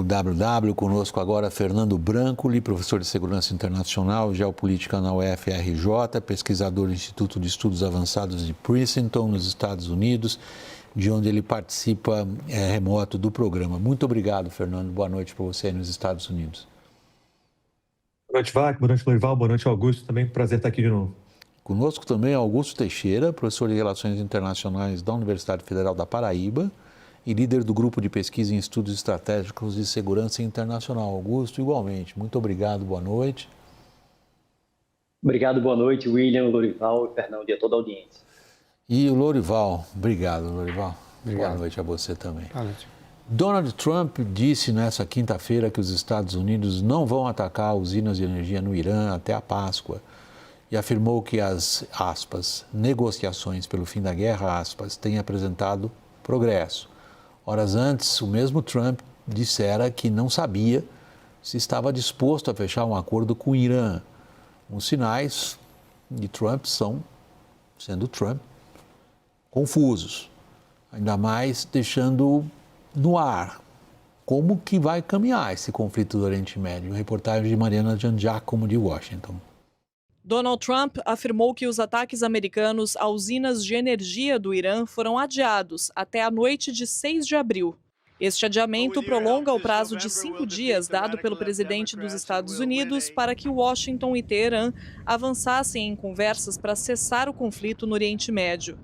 WW. Conosco agora Fernando Brancoli, professor de Segurança Internacional, Geopolítica na UFRJ, pesquisador do Instituto de Estudos Avançados de Princeton, nos Estados Unidos, de onde ele participa remoto do programa. Muito obrigado, Fernando. Boa noite para você aí nos Estados Unidos. Boa noite, Vac. Boa noite, Lourival. Boa noite, Augusto. Também prazer estar aqui de novo. Conosco também Augusto Teixeira, professor de Relações Internacionais da Universidade Federal da Paraíba e líder do Grupo de Pesquisa em Estudos Estratégicos de Segurança Internacional. Augusto, igualmente. Muito obrigado, boa noite. Obrigado, boa noite, William, Lourival e Fernando e a toda a audiência. E o Lourival, obrigado, Lourival. Boa noite a você também. Boa noite. Donald Trump disse nessa quinta-feira que os Estados Unidos não vão atacar usinas de energia no Irã até a Páscoa e afirmou que as, aspas, negociações pelo fim da guerra, aspas, têm apresentado progresso. Horas antes, o mesmo Trump dissera que não sabia se estava disposto a fechar um acordo com o Irã. Os sinais de Trump são, sendo Trump, confusos, ainda mais deixando no ar como que vai caminhar esse conflito do Oriente Médio. Reportagem de Mariana Giangiacomo de Washington. Donald Trump afirmou que os ataques americanos a usinas de energia do Irã foram adiados até a noite de 6 de abril. Este adiamento prolonga o prazo de 5 dias dado pelo presidente dos Estados Unidos para que Washington e Teherã avançassem em conversas para cessar o conflito no Oriente Médio.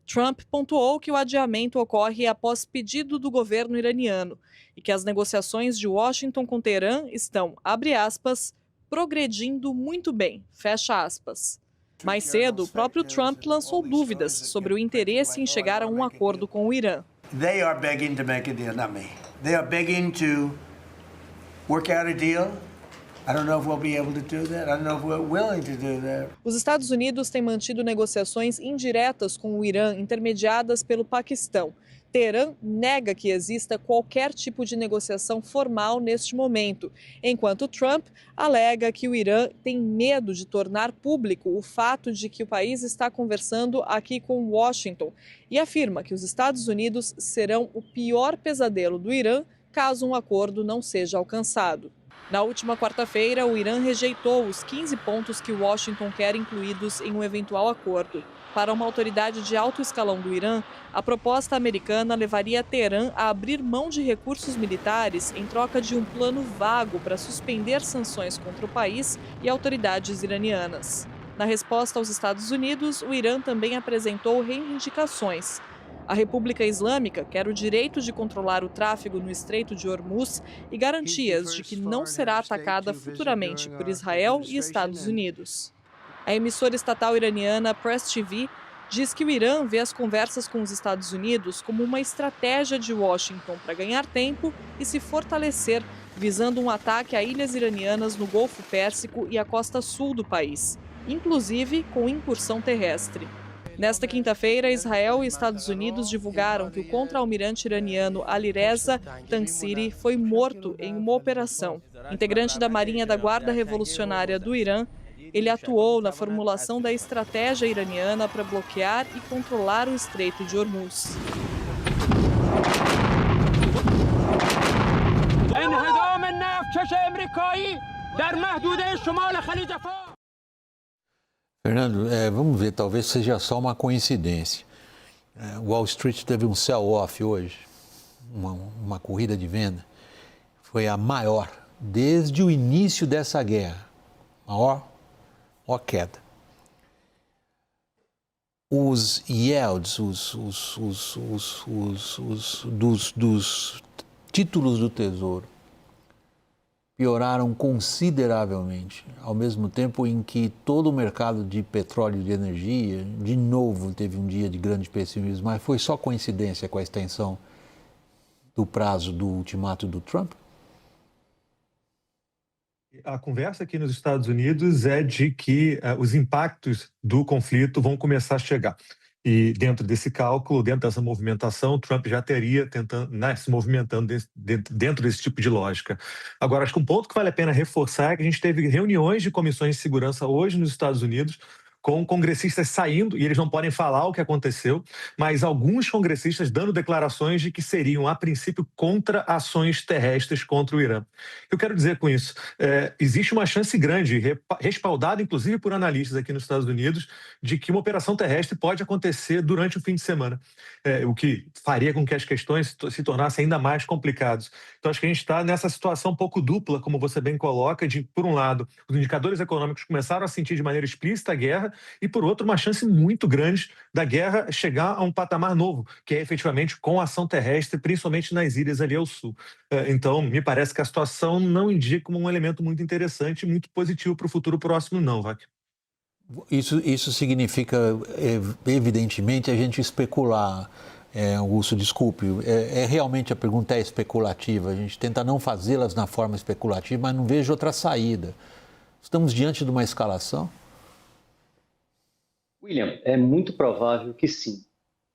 Trump pontuou que o adiamento ocorre após pedido do governo iraniano e que as negociações de Washington com Teherã estão, abre aspas, progredindo muito bem, fecha aspas. Mais cedo, o próprio Trump lançou dúvidas sobre o interesse em chegar a um acordo com o Irã. They are begging to make a deal, not me. They are begging to work out a deal. I don't know if we'll be able to do that. I don't know if we're willing to do that. Os Estados Unidos têm mantido negociações indiretas com o Irã, intermediadas pelo Paquistão. Teherã nega que exista qualquer tipo de negociação formal neste momento, enquanto Trump alega que o Irã tem medo de tornar público o fato de que o país está conversando aqui com Washington e afirma que os Estados Unidos serão o pior pesadelo do Irã caso um acordo não seja alcançado. Na última quarta-feira, o Irã rejeitou os 15 pontos que Washington quer incluídos em um eventual acordo. Para uma autoridade de alto escalão do Irã, a proposta americana levaria Teherã a abrir mão de recursos militares em troca de um plano vago para suspender sanções contra o país e autoridades iranianas. Na resposta aos Estados Unidos, o Irã também apresentou reivindicações. A República Islâmica quer o direito de controlar o tráfego no Estreito de Hormuz e garantias de que não será atacada futuramente por Israel e Estados Unidos. A emissora estatal iraniana Press TV diz que o Irã vê as conversas com os Estados Unidos como uma estratégia de Washington para ganhar tempo e se fortalecer, visando um ataque a ilhas iranianas no Golfo Pérsico e a costa sul do país, inclusive com incursão terrestre. Nesta quinta-feira, Israel e Estados Unidos divulgaram que o contra-almirante iraniano Alireza Tansiri foi morto em uma operação. Integrante da Marinha da Guarda Revolucionária do Irã, ele atuou na formulação da estratégia iraniana para bloquear e controlar o Estreito de Hormuz. Fernando, vamos ver, talvez seja só uma coincidência. Wall Street teve um sell-off hoje, uma corrida de venda. Foi a maior desde o início dessa guerra. Maior queda. Os yields, dos títulos do Tesouro pioraram consideravelmente, ao mesmo tempo em que todo o mercado de petróleo e de energia, de novo, teve um dia de grande pessimismo, mas foi só coincidência com a extensão do prazo do ultimato do Trump? A conversa aqui nos Estados Unidos é de que os impactos do conflito vão começar a chegar. E dentro desse cálculo, dentro dessa movimentação, Trump já teria se movimentando dentro desse tipo de lógica. Agora, acho que um ponto que vale a pena reforçar é que a gente teve reuniões de comissões de segurança hoje nos Estados Unidos com congressistas saindo, e eles não podem falar o que aconteceu, mas alguns congressistas dando declarações de que seriam, a princípio, contra ações terrestres contra o Irã. Eu quero dizer com isso, existe uma chance grande, respaldada inclusive por analistas aqui nos Estados Unidos, de que uma operação terrestre pode acontecer durante o fim de semana, o que faria com que as questões se tornassem ainda mais complicadas. Então, acho que a gente está nessa situação um pouco dupla, como você bem coloca, de, por um lado, os indicadores econômicos começaram a sentir de maneira explícita a guerra, e, por outro, uma chance muito grande da guerra chegar a um patamar novo, que é efetivamente com ação terrestre, principalmente nas ilhas ali ao sul. Então, me parece que a situação não indica como um elemento muito interessante e muito positivo para o futuro próximo, não, Vac. Isso significa, evidentemente, a gente especular, Augusto, desculpe, realmente a pergunta é especulativa, a gente tenta não fazê-las na forma especulativa, mas não vejo outra saída. Estamos diante de uma escalação? William, é muito provável que sim.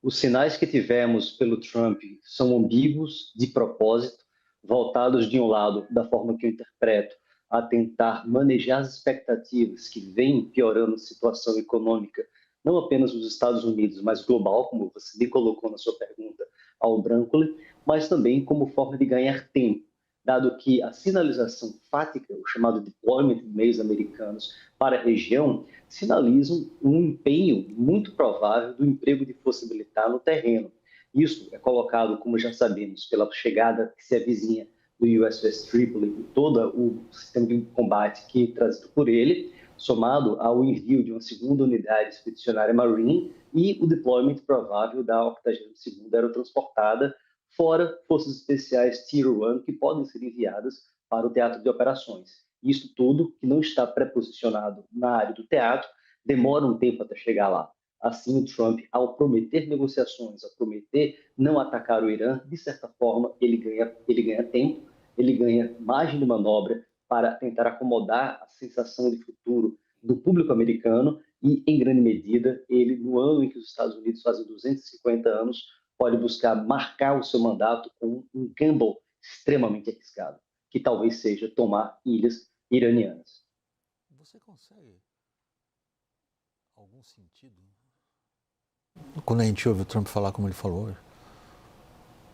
Os sinais que tivemos pelo Trump são ambíguos, de propósito, voltados de um lado, da forma que eu interpreto, a tentar manejar as expectativas que vêm piorando a situação econômica, não apenas nos Estados Unidos, mas global, como você bem colocou na sua pergunta ao Brancoli, mas também como forma de ganhar tempo, dado que a sinalização fática, o chamado deployment de meios americanos para a região, sinalizam um empenho muito provável do emprego de força militar no terreno. Isso é colocado, como já sabemos, pela chegada que se avizinha do USS Tripoli e todo o sistema de combate que é trazido por ele, somado ao envio de uma segunda unidade expedicionária Marine e o deployment provável da 82ª Aerotransportada, fora forças especiais Tier 1 que podem ser enviadas para o teatro de operações. Isso tudo, que não está preposicionado na área do teatro, demora um tempo até chegar lá. Assim, o Trump, ao prometer negociações, ao prometer não atacar o Irã, de certa forma, ele ganha tempo, ele ganha margem de manobra para tentar acomodar a sensação de futuro do público americano e, em grande medida, ele, no ano em que os Estados Unidos fazem 250 anos, pode buscar marcar o seu mandato com um gamble extremamente arriscado, que talvez seja tomar ilhas iranianas. Você consegue algum sentido quando a gente ouve o Trump falar como ele falou hoje?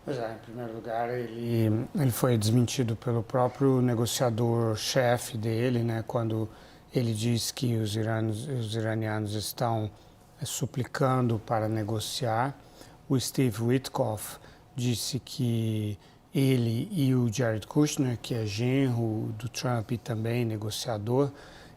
Pois é, em primeiro lugar, ele foi desmentido pelo próprio negociador-chefe dele, né, quando ele diz que os iranianos estão suplicando para negociar. O Steve Witkoff disse que ele e o Jared Kushner, que é genro do Trump e também negociador,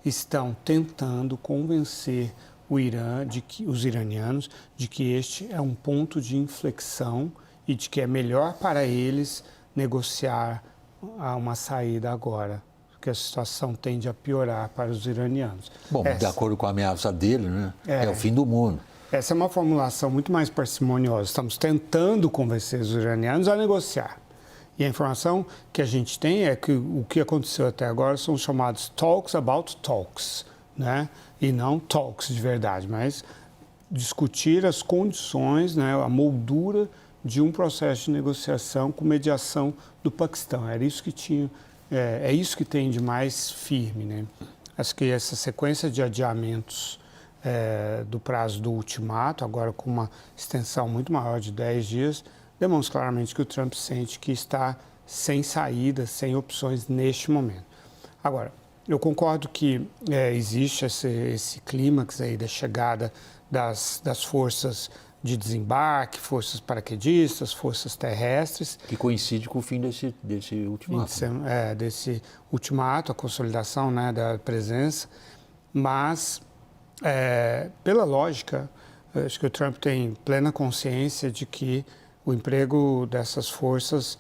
estão tentando convencer os iranianos de que este é um ponto de inflexão e de que é melhor para eles negociar uma saída agora, porque a situação tende a piorar para os iranianos. Bom, de acordo com a ameaça dele, né? É o fim do mundo. Essa é uma formulação muito mais parcimoniosa. Estamos tentando convencer os iranianos a negociar. E a informação que a gente tem é que o que aconteceu até agora são chamados talks about talks, né? E não talks de verdade, mas discutir as condições, né, a moldura de um processo de negociação com mediação do Paquistão. Era isso que tinha, é isso que tem de mais firme, né? Acho que essa sequência de adiamentos do prazo do ultimato, agora com uma extensão muito maior de 10 dias, demonstra claramente que o Trump sente que está sem saída, sem opções neste momento. Agora, eu concordo que existe esse clímax aí da chegada das forças de desembarque, forças paraquedistas, forças terrestres. Que coincide com o fim desse ultimato. Desse ultimato, a consolidação, né, da presença. Mas, pela lógica, acho que o Trump tem plena consciência de que o emprego dessas forças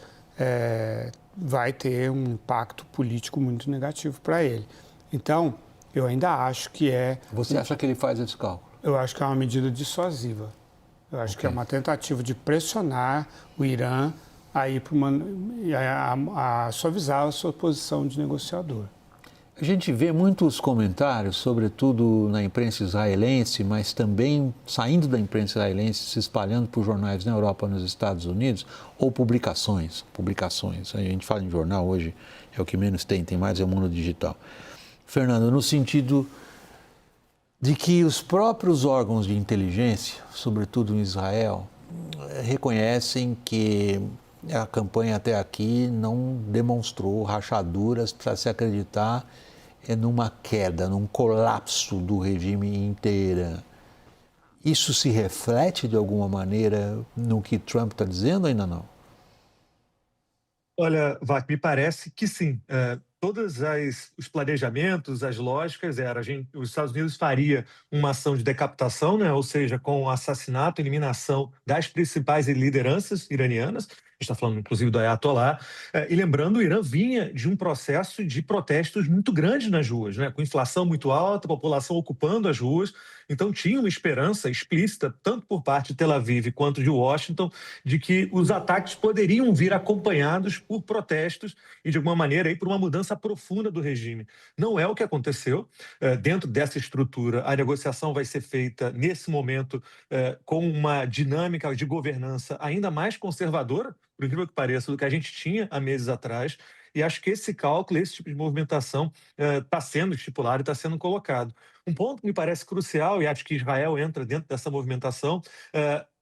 vai ter um impacto político muito negativo para ele. Então, eu ainda acho que Você acha que ele faz esse cálculo? Eu acho que é uma medida dissuasiva. Eu acho que é uma tentativa de pressionar o Irã a suavizar a sua posição de negociador. A gente vê muitos comentários, sobretudo na imprensa israelense, mas também saindo da imprensa israelense, se espalhando por jornais na Europa, nos Estados Unidos, ou publicações. A gente fala em jornal hoje, é o que menos tem mais é o mundo digital. Fernando, no sentido de que os próprios órgãos de inteligência, sobretudo em Israel, reconhecem que a campanha até aqui não demonstrou rachaduras para se acreditar numa queda, num colapso do regime inteiro. Isso se reflete de alguma maneira no que Trump está dizendo ou ainda não? Olha, Vac, me parece que sim. Todos os planejamentos, as lógicas os Estados Unidos faria uma ação de decapitação, né? Ou seja, com o assassinato, eliminação das principais lideranças iranianas. A gente está falando, inclusive, do Ayatollah. E lembrando, o Irã vinha de um processo de protestos muito grande nas ruas, né? Com inflação muito alta, a população ocupando as ruas. Então, tinha uma esperança explícita, tanto por parte de Tel Aviv quanto de Washington, de que os ataques poderiam vir acompanhados por protestos e, de alguma maneira, aí, por uma mudança profunda do regime. Não é o que aconteceu. Dentro dessa estrutura, a negociação vai ser feita, nesse momento, com uma dinâmica de governança ainda mais conservadora, por incrível que pareça, do que a gente tinha há meses atrás. E acho que esse cálculo, esse tipo de movimentação está sendo estipulado e está sendo colocado. Um ponto que me parece crucial, e acho que Israel entra dentro dessa movimentação,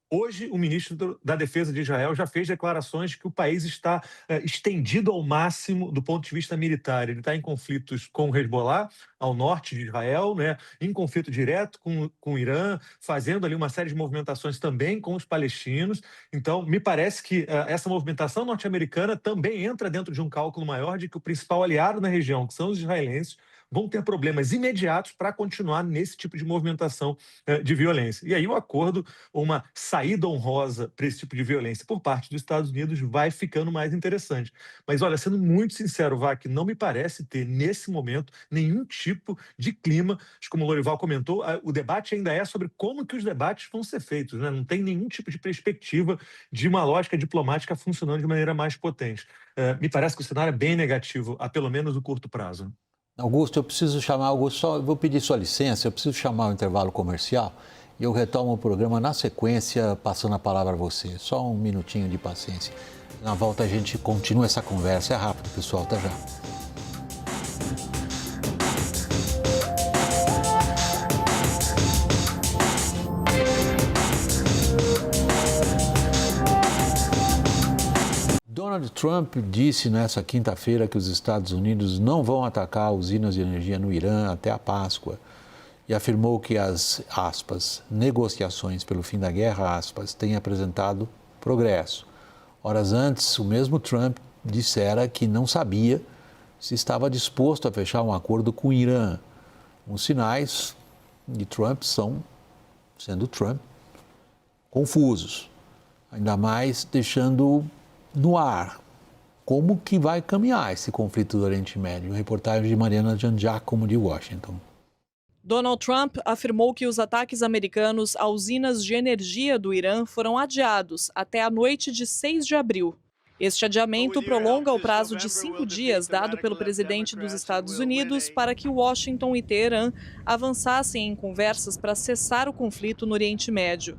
hoje o ministro da Defesa de Israel já fez declarações de que o país está estendido ao máximo do ponto de vista militar. Ele está em conflitos com o Hezbollah, ao norte de Israel, né, em conflito direto com o Irã, fazendo ali uma série de movimentações também com os palestinos. Então, me parece que essa movimentação norte-americana também entra dentro de um cálculo maior de que o principal aliado na região, que são os israelenses, vão ter problemas imediatos para continuar nesse tipo de movimentação de violência. E aí o acordo, uma saída honrosa para esse tipo de violência por parte dos Estados Unidos vai ficando mais interessante. Mas, olha, sendo muito sincero, Vac, não me parece ter, nesse momento, nenhum tipo de clima. Acho que, como o Lorival comentou, o debate ainda é sobre como que os debates vão ser feitos, né? Não tem nenhum tipo de perspectiva de uma lógica diplomática funcionando de maneira mais potente. Me parece que o cenário é bem negativo, a pelo menos no curto prazo. Augusto, eu preciso chamar, vou pedir sua licença, eu preciso chamar o intervalo comercial e eu retomo o programa na sequência, passando a palavra a você. Só um minutinho de paciência. Na volta a gente continua essa conversa. É rápido, pessoal, até já. Donald Trump disse nessa quinta-feira que os Estados Unidos não vão atacar usinas de energia no Irã até a Páscoa e afirmou que as, aspas, negociações pelo fim da guerra, aspas, têm apresentado progresso. Horas antes, o mesmo Trump dissera que não sabia se estava disposto a fechar um acordo com o Irã. Os sinais de Trump são, sendo Trump, confusos, ainda mais deixando no ar como que vai caminhar esse conflito do Oriente Médio. Reportagem de Mariana Giangiacomo de Washington. Donald Trump afirmou que os ataques americanos a usinas de energia do Irã foram adiados até a noite de 6 de abril. Este adiamento prolonga o prazo de 5 dias dado pelo presidente dos Estados Unidos para que Washington e Teherã avançassem em conversas para cessar o conflito no Oriente Médio.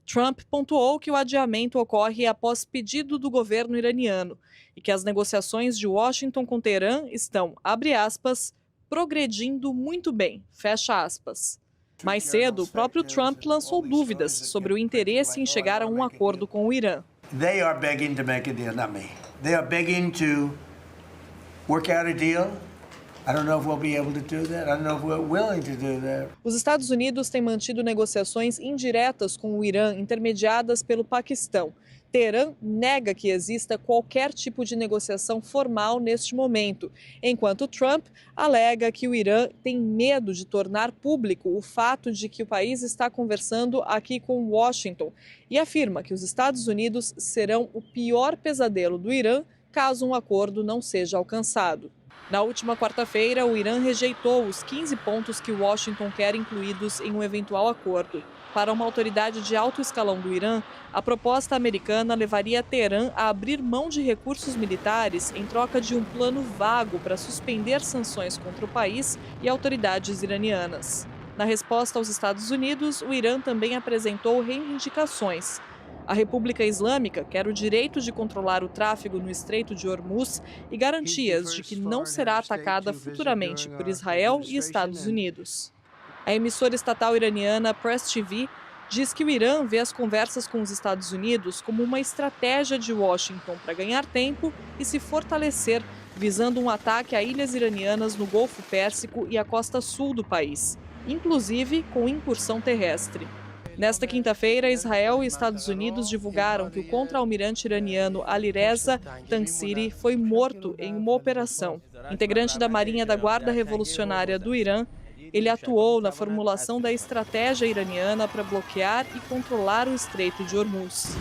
Trump pontuou que o adiamento ocorre após pedido do governo iraniano e que as negociações de Washington com Teherã estão, abre aspas, progredindo muito bem, fecha aspas. Mais cedo, o próprio Trump lançou dúvidas sobre o interesse em chegar a um acordo com o Irã. They are begging to make a deal, not me. They are begging to work out a deal. I don't know if we'll be able to do that. I don't know if we're willing to do that. Os Estados Unidos têm mantido negociações indiretas com o Irã, intermediadas pelo Paquistão. Teherã nega que exista qualquer tipo de negociação formal neste momento, enquanto Trump alega que o Irã tem medo de tornar público o fato de que o país está conversando aqui com Washington e afirma que os Estados Unidos serão o pior pesadelo do Irã caso um acordo não seja alcançado. Na última quarta-feira, o Irã rejeitou os 15 pontos que Washington quer incluídos em um eventual acordo. Para uma autoridade de alto escalão do Irã, a proposta americana levaria Teherã a abrir mão de recursos militares em troca de um plano vago para suspender sanções contra o país e autoridades iranianas. Na resposta aos Estados Unidos, o Irã também apresentou reivindicações. A República Islâmica quer o direito de controlar o tráfego no Estreito de Hormuz e garantias de que não será atacada futuramente por Israel e Estados Unidos. A emissora estatal iraniana Press TV diz que o Irã vê as conversas com os Estados Unidos como uma estratégia de Washington para ganhar tempo e se fortalecer, visando um ataque a ilhas iranianas no Golfo Pérsico e a costa sul do país, inclusive com incursão terrestre. Nesta quinta-feira, Israel e Estados Unidos divulgaram que o contra-almirante iraniano Alireza Tangsiri foi morto em uma operação. Integrante da Marinha da Guarda Revolucionária do Irã, ele atuou na formulação da estratégia iraniana para bloquear e controlar o Estreito de Hormuz.